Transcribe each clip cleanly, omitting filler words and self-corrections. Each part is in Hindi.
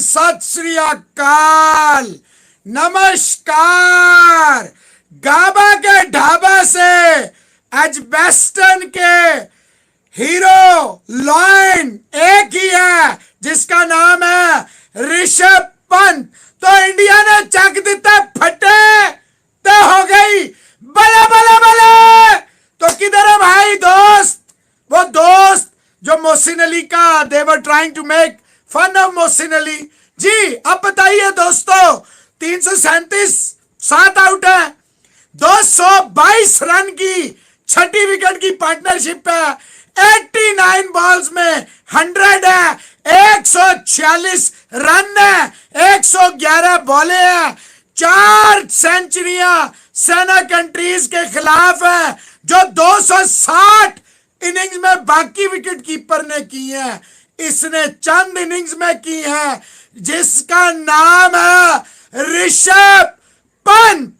सत श्री अकाल, नमस्कार। गाबा के ढाबा से एजबेस्टन के हीरो लॉयन एक ही है जिसका नाम है ऋषभ पंत। तो इंडिया ने चक दिता फटे तो हो गई बले बले बले। तो किधर है भाई दोस्त, वो दोस्त जो मोहसिन अली का they were trying to make fun of Mohsin Ali ji. अब बताइए दोस्तों, 337 7 आउट है, 222 रन की छठी विकेट की पार्टनरशिप है, 89 बॉल्स में 100 है, 146 रन है, 111 बॉले हैं, 4 सेंचुरियां सेना कंट्रीज के खिलाफ है जो 260 इनिंग्स में बाकी विकेट कीपर ने की है, इसने चंद इनिंग्स में की है, जिसका नाम है ऋषभ पंत।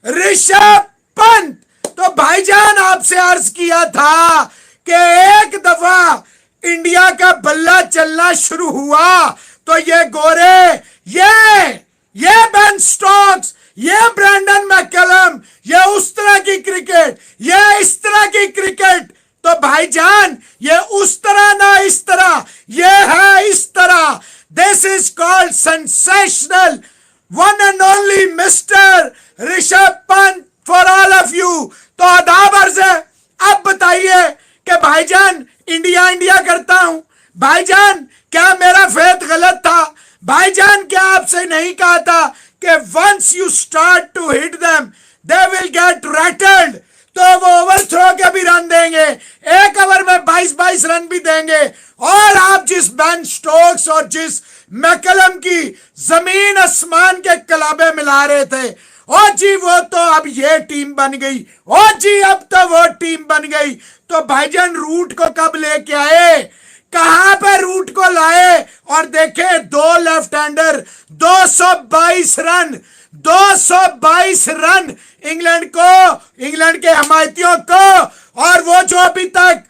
ऋषभ पंत। तो भाईजान आपसे अर्ज किया था कि एक दफा इंडिया का बल्ला चलना शुरू हुआ तो ये गोरे, ये बेन स्टोक्स, ये ब्रैंडन मैकलम, ये उस तरह की क्रिकेट, ये इस तरह की क्रिकेट। तो भाईजान ये उस तरह ना इस तरह, ये है इस तरह। This is called sensational, one and only mister Rishabh Pant for all of you. तो आदाब अर्ज है। अब बताइए कि भाईजान इंडिया करता हूं, भाईजान क्या मेरा फेथ गलत था? भाईजान क्या आपसे नहीं कहा था कि once you start to hit them they will get rattled? तो वो ओवरथ्रो के भी रन देंगे, एक ओवर में 22 रन भी देंगे। और आप जिस बेन स्टोक्स और जिस मैकलम की जमीन आसमान के कलाबे मिला रहे थे, ओ जी वो तो अब ये टीम बन गई, ओ जी अब तो वो टीम बन गई। तो भाईजान रूट को कब लेके आए, कहां पे रूट को लाए? और देखे 2 left hander, 222 run, 222 run England को, इंग्लैंड के हमायतियों को। और वो जो अभी तक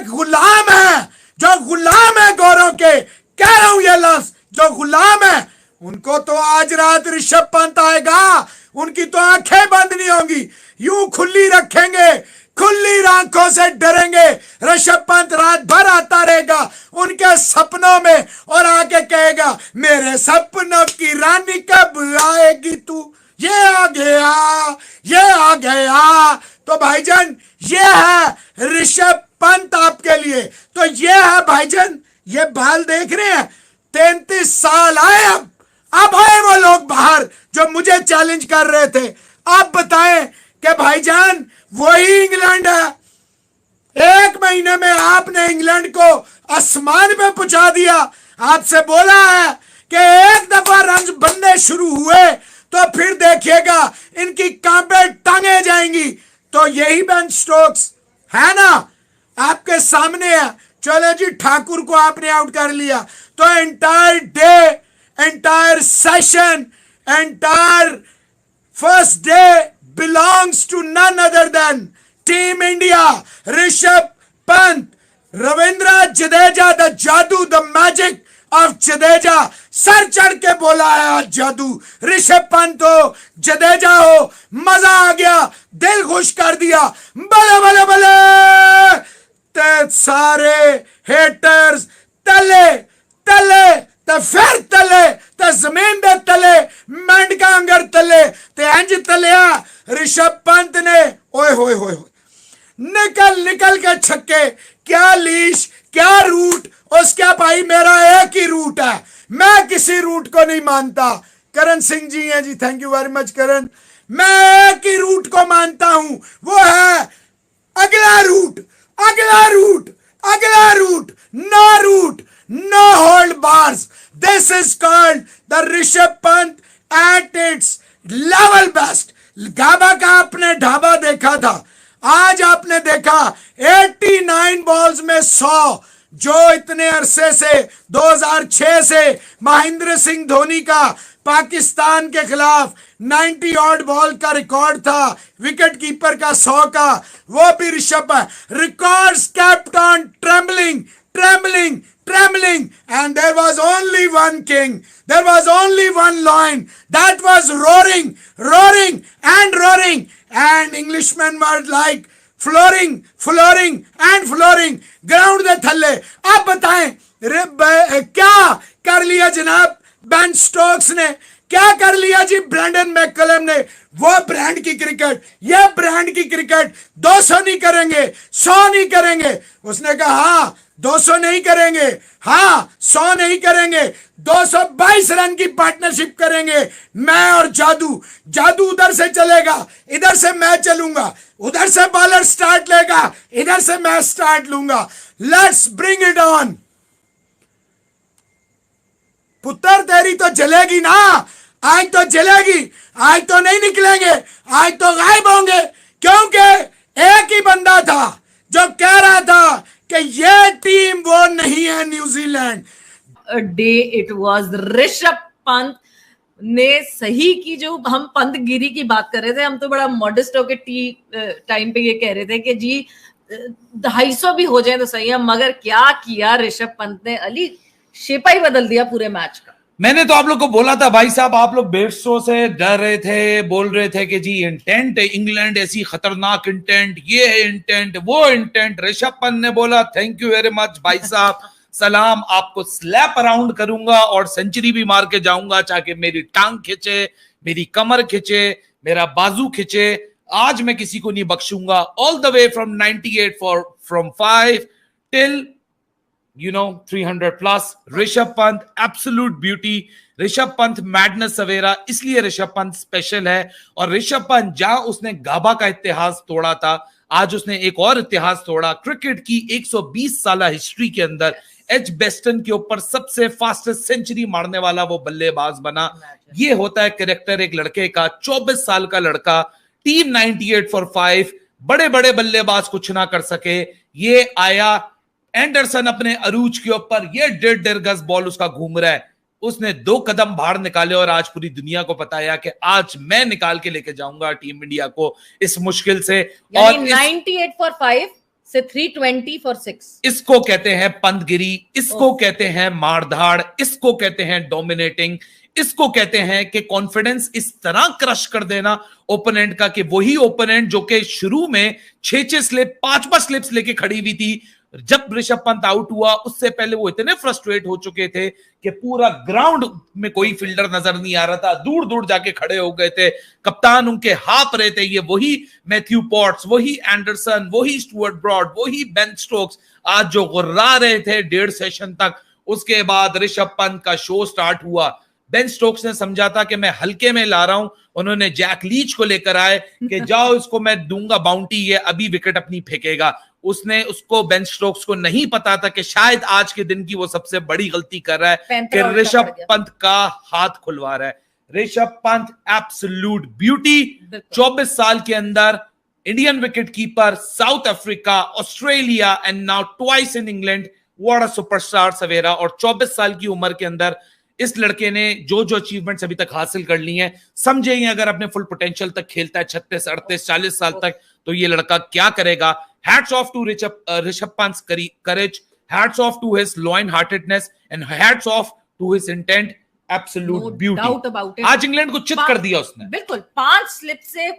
गुलाम है, जो गुलाम है गौरव के, कह रहा हूं ये लफ्ज, जो गुलाम है, उनको तो आज रात ऋषभ पंत आएगा, उनकी तो आंखें बंद नहीं होंगी, यूं खुली रखेंगे, खुली आंखों से डरेंगे। ऋषभ पंत रात भर आता रहेगा उनके सपनों में और आके कहेगा मेरे सपनों की रानी कब आएगी तू, ये आ गया, ये आ गया। तो भाईजान ये है ऋषभ पंत आपके लिए। तो ये है भाईजान, ये बाल देख रहे हैं, 33 साल आए, अब आए वो लोग बाहर जो मुझे चैलेंज कर रहे थे। आप बताएं कि भाईजान वही इंग्लैंड है, एक महीने में आपने इंग्लैंड को आसमान पे पहुंचा दिया। आपसे बोला है कि एक दफा रन बनने शुरू हुए तो फिर देखिएगा इनकी कांपे टांगे जाएंगी। तो यही बेन स्टोक्स है ना, आपके सामने है। चलो जी, ठाकुर को आपने आउट कर लिया। तो entire day, entire session, entire first day belongs to none other than Team India, Rishabh Pant, Ravindra Jadeja, the जादू, the magic of Jadeja। Sir चढ़ के बोला है आज जादू, ऋषभ पंत हो, जडेजा हो, मजा आ गया, दिल खुश कर दिया। बले बले बले। ते सारे हेटर्स तले तले ते फिर तले ते जमीन दे तले, मेंढका अंगर तले ते इंज तलिया ऋषभ पंत ने। ओए होए होए, निकल के छक्के, क्या लीश, क्या रूट, उसका भाई मेरा एक ही रूट है, मैं किसी रूट को नहीं मानता। करण सिंह जी हैं जी, थैंक यू वेरी मच करण। मैं एक ही रूट को मानता हूं, वो है अगला रूट, अगला रूट, अगला route, no route, no hold bars. This is called the Rishabh Pant at its level best. Gabba का आपने ढाबा देखा था, आज आपने देखा 89 बॉल्स में 100, जो इतने अरसे से 2006 से महेंद्र सिंह धोनी का पाकिस्तान के खिलाफ 90 ऑड बॉल का रिकॉर्ड था, विकेट कीपर का 100 का, वो भी ऋषभ है। Records kept on trembling, trembling, trembling and there was only one king. There was only one lion that was roaring, roaring, and roaring. And Englishmen were like flooring, flooring, and flooring. Ground the थल्ले. अब बताएं क्या कर लिया जनाब बेन स्टोक्स ने, क्या कर लिया जी ब्रैंडन मैककलम ने? वो ब्रांड की क्रिकेट, ये ब्रांड की क्रिकेट 200 नहीं करेंगे, 100 नहीं करेंगे। उसने कहा हाँ 200 नहीं करेंगे, हाँ 100 नहीं करेंगे, 222 रन की पार्टनरशिप करेंगे मैं और जादू। जादू उधर से चलेगा, इधर से मैं चलूंगा, उधर से बॉलर स्टार्ट लेगा, इधर से मैं स्टार्ट लूंगा। Let's bring it on. पुत्र तेरी तो जलेगी ना, आज तो जलेगी, आज तो नहीं निकलेंगे, आज तो गायब होंगे, क्योंकि एक ही बंदा था जो कह रहा था कि ये टीम वो नहीं है New Zealand. Day it was Rishabh Pant ने सही की। जो हम पंत गिरी की बात कर रहे थे, हम तो बड़ा मॉडेस्ट होके टाइम पे ये कह रहे थे कि जी 250 भी हो जाए तो सही है, मगर क्या किया ऋषभ पंत ने, अली शेपा ही बदल दिया पूरे मैच का। मैंने तो आप लोग को बोला था भाई साहब, आप लोग बेस्टो से डर रहे थे, बोल रहे थे कि जी इंटेंट इंग्लैंड ऐसी खतरनाक इंटेंट, ये है इंटेंट, वो इंटेंट। ऋषभ पंत ने बोला थैंक यू वेरी मच भाई साहब, सलाम, आपको स्लैप अराउंड करूंगा और सेंचुरी भी मार के जाऊंगा, चाहे मेरी टांग खिंचे, मेरी कमर खिंचे, मेरा बाजू खिंचे, आज मैं किसी को नहीं बख्शूंगा। All the way from 98 from 5 till 300 plus. Rishabh Pant absolute beauty, Rishabh Pant madness Savera, इसलिए ऋषभ पंत स्पेशल है। और ऋषभ पंत जहां उसने गाबा का इतिहास तोड़ा था, आज उसने एक और इतिहास तोड़ा। क्रिकेट की 120 साल हिस्ट्री के अंदर एच बेस्टन के ऊपर सबसे फास्टेस्ट सेंचुरी मारने वाला वो बल्लेबाज बना। ये होता है कैरेक्टर एक लड़के का, 24 साल का लड़का, टीम 98 फॉर 5, बड़े बड़े बल्लेबाज कुछ ना कर सके, ये आया। एंडरसन अपने अरूज के ऊपर, ये 1.5 गज बॉल उसका घूम रहा है, उसने 2 कदम बाहर निकाले और आज पूरी दुनिया को बताया कि आज मैं निकाल के लेके जाऊंगा टीम इंडिया को इस मुश्किल से। और 98 फॉर 5 से 320 फॉर 6। इसको कहते हैं पंतगिरी, इसको कहते हैं मारधाड़, इसको कहते हैं डोमिनेटिंग, इसको कहते हैं कि कॉन्फिडेंस इस तरह क्रश कर देना ओपोनेंट का कि वही ओपोनेंट जो कि शुरू में 6 स्लिप 5 स्लिप्स लेके खड़ी हुई थी, जब ऋषभ पंत आउट हुआ उससे पहले वो इतने फ्रस्ट्रेट हो चुके थे कि पूरा ग्राउंड में कोई फील्डर नजर नहीं आ रहा था, दूर दूर जाके खड़े हो गए थे, कप्तान उनके हाफ रहे थे। ये वही मैथ्यू पॉट्स, वही एंडरसन, वही स्टुअर्ट ब्रॉड, वही बेन स्टोक्स आज जो गुर्रा रहे थे 1.5 सेशन तक। उसके बाद ऋषभ पंत का शो स्टार्ट हुआ। बेन स्टोक्स ने समझा था कि मैं हल्के में ला रहा हूं, उन्होंने जैक लीच को लेकर आए कि जाओ इसको मैं दूंगा बाउंटी, ये अभी विकेट अपनी फेंकेगा। उसने उसको बेन स्टोक्स को नहीं पता था कि शायद आज के दिन की वो सबसे बड़ी गलती कर रहा है कि ऋषभ पंत का हाथ खुलवा रहा है। ऋषभ पंत एब्सोल्यूट ब्यूटी, 24 साल के अंदर Indian wicket keeper, South Africa, Australia and now twice in England. What a superstar Savera. और 24 साल की उम्र के अंदर इस लड़के ने जो जो अचीवमेंट्स अभी तक हासिल कर ली हैं, समझे अगर अपने फुल पोटेंशियल तक खेलता है 36, 38, 40 साल तक, तो ये लड़का क्या करेगा। Hats off to Rishabh Pant's courage. Hats off to his loyal-heartedness and hats off to his intent. Absolute No beauty. doubt about it. आज इंग्लैंड को चित कर दिया उसने। बिल्कुल 5 स्लिप से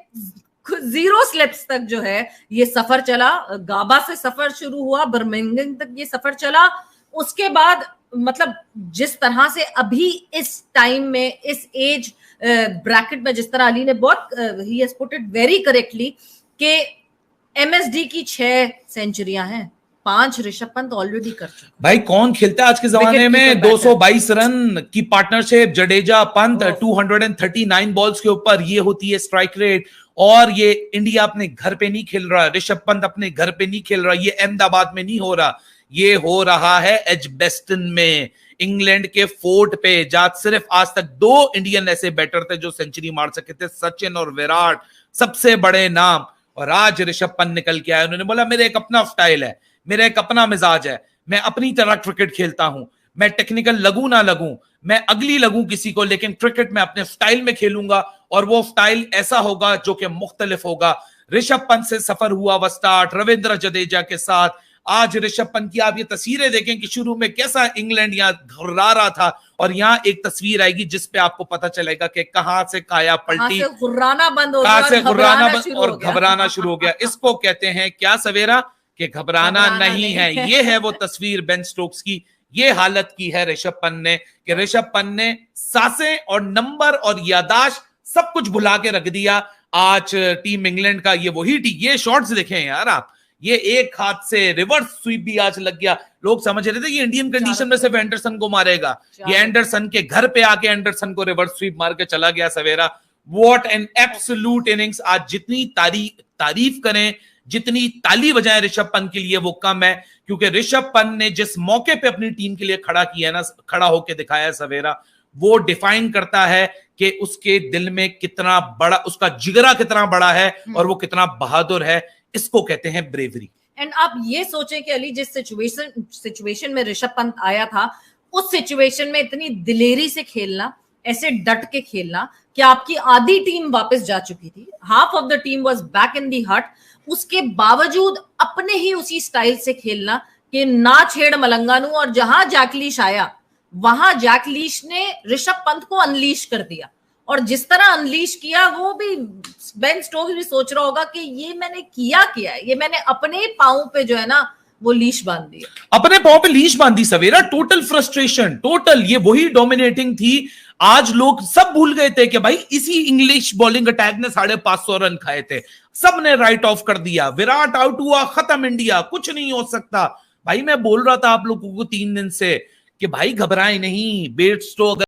0 स्लिप्स तक जो है ये सफर चला। गाबा से सफर शुरू हुआ, बर्मिंघम तक ये सफर चला। उसके बाद मतलब जिस तरह से अभी इस टाइम में, इस एज ब्रैकेट में, जिस तरह अली ने बहुत he has put it very correctly कि एमएसडी की 6 सेंचुरियां हैं, 5 ऋषभ पंत ऑलरेडी कर चुके। भाई कौन खेलता है आज के जमाने में 222 रन की पार्टनरशिप, जडेजा पंत 239 बॉल्स के ऊपर, ये होती है स्ट्राइक रेट। और ये इंडिया अपने घर पे नहीं खेल रहा, ऋषभ पंत अपने घर पे नहीं खेल रहा, ये अहमदाबाद में नहीं हो रहा, ये हो रहा है एजबेस्टन में, इंग्लैंड के फोर्ट पे, जहां सिर्फ आज तक 2 इंडियन ऐसे बैटर थे जो सेंचुरी मार सके थे, सचिन और विराट, सबसे बड़े नाम। और आज ऋषभ पंत निकल के आए, उन्होंने बोला मेरा एक अपना स्टाइल है, मेरा एक अपना मिजाज है, मैं अपनी तरह क्रिकेट खेलता हूं, मैं टेक्निकल लगूं ना लगूं, मैं अगली लगूं किसी को, लेकिन क्रिकेट में अपने स्टाइल में खेलूंगा और वो स्टाइल ऐसा होगा जो कि मुख्तलिफ होगा। ऋषभ पंत से सफर हुआ व स्टार्ट रविंद्र जडेजा के साथ, आज ऋषभ पंत की आप ये तस्वीरें देखें कि शुरू में कैसा इंग्लैंड यहाँ घबरा रहा था, और यहाँ एक तस्वीर आएगी जिसपे आपको पता चलेगा कि कहां से काया पलटी, घुर्राना बंद हो कहां से घबराना और गया। घबराना शुरू हो गया। इसको कहते हैं क्या सवेरा, कि घबराना नहीं है। ये है वो तस्वीर बेन स्टोक्स की, ये हालत की है ऋषभ पंत ने, कि ऋषभ पंत ने सांसें और नंबर और यादाश्त सब कुछ भुला के रख दिया। आज टीम इंग्लैंड का ये वही ये शॉट्स देखें यार आप, ये एक हाथ से रिवर्स स्वीप भी आज लग गया। लोग समझ रहे थे ये इंडियन कंडीशन में सिर्फ एंडरसन को मारेगा, ये एंडरसन के घर पे आके एंडरसन को रिवर्स स्वीप मार के चला गया Savera. What an absolute innings. आज जितनी तारीफ करें, जितनी ताली बजाएं ऋषभ पंत के लिए वो कम है, क्योंकि ऋषभ पंत ने जिस मौके पे अपनी टीम के लिए खड़ा किया ना, खड़ा होकर दिखाया है सवेरा, वो डिफाइन करता है कि उसके दिल में कितना बड़ा, उसका जिगरा कितना बड़ा है और वो कितना बहादुर है। इसको कहते हैं ब्रेवरी। एंड आप ये सोचें कि अली जिस सिचुएशन में ऋषभ पंत आया था, उस सिचुएशन में इतनी दिलेरी से खेलना, ऐसे डट के खेलना कि आपकी आधी टीम वापस जा चुकी थी, half of the team was back in the hut, उसके बावजूद अपने ही उसी स्टाइल से खेलना कि ना छेड़ मलंगानू, और जहां जैकलीश आया वहां जैकलीश ने ऋषभ पंत को अनलीश कर दिया, और जिस तरह अनलीश किया वो भी बेन स्टोक्स भी सोच रहा होगा कि ये मैंने किया है, ये मैंने अपने पांव पे जो है ना वो लीश बांध दी, अपने पांव पे लीश बांधी सवेरा। टोटल फ्रस्ट्रेशन, टोटल, ये वही डोमिनेटिंग थी। आज लोग सब भूल गए थे कि भाई इसी इंग्लिश बॉलिंग अटैक ने 550 रन खाए थे, सबने राइट ऑफ कर दिया, विराट आउट हुआ, खत्म इंडिया, कुछ नहीं हो सकता। भाई मैं बोल रहा था आप लोगों को 3 दिन से कि भाई घबराएं नहीं, बेयरस्टो